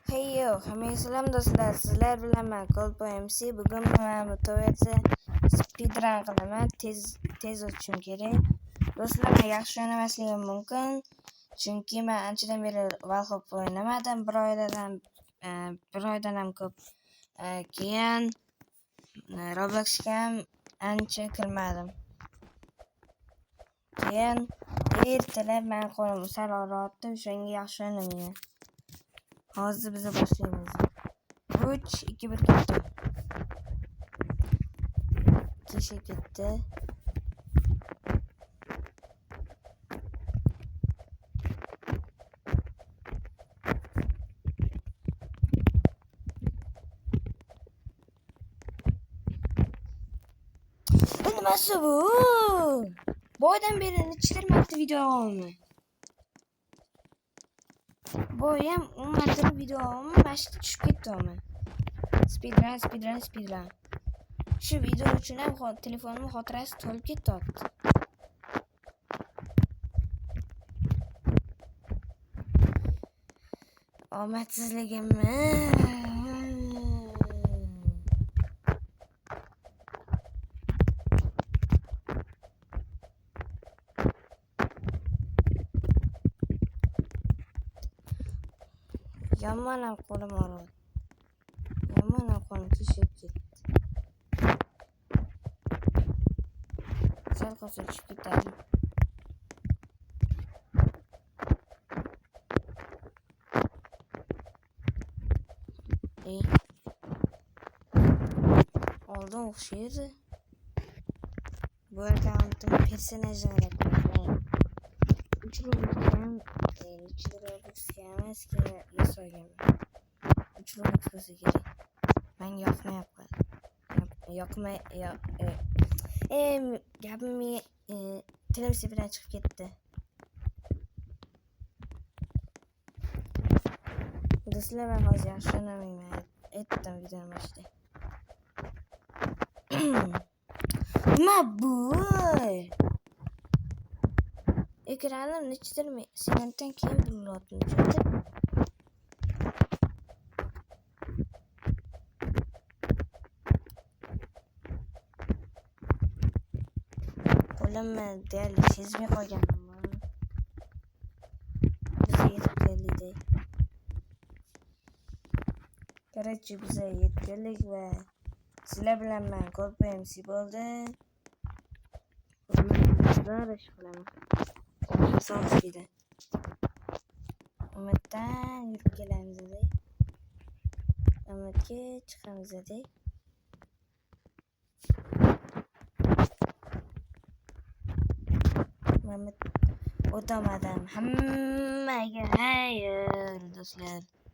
Heyo, hammaga salom do'stlar. Sizlar bilan men Kolpo MC. Bugun men bu Toyota speedrun qilaman. Tez o'tishim kerak. Do'stlar, men yaxshi o'ynamasligim mumkin. Chunki men anchadan beri Valhop o'ynamadim. Bir oydan ham ko'p. Keyin Robloxga ham ancha kirmadim. Keyin ertalab men qo'lim sal og'riyapti, o'shanga yaxshi o'ynamayman. Hozir biz boshlaymiz. 3, 2, 1 ketdi. Kecha ketdi. Nimasi bu? Boydan beri nechidir marta video olmi? Boyam 10 marta video olmi? Mashq tushib ketdimi? Speedrun. Shu video uchun ham telefonimning xotirasi to'lib ketyapti. Omadsizligimmi? Yomonam qo'lim og'riydi. Yomonam qo'lim tushib ketdi. Sal qolsa tushib ketadi. Oldin o'xshaydi. Bu akkauntim personajlar qilgan. Uchrashgan, yasagan. Uchrashgan bo'lsa kerak. Menga yoqmayapti. Gapim tilim sepidan chiqib ketdi. Do'stlar, men hozir yaxshi o'ynamayman. Aytdim videoning boshida. Nima bu? Ekranim nechidir sekunddan keyin bulyapti. Qo'limni deyarli sezmay qolganman. Biz yetib keldik. Короче, biz yetib keldik va sizlar bilan men Kolpo MC bo'ldi. Bizlar ish qilaman. So'rashdi. Umiddan yurib kelamiz dedi. Umidga chiqamiz dedi. Umid o'tamadim. Hammaga xayr do'stlar.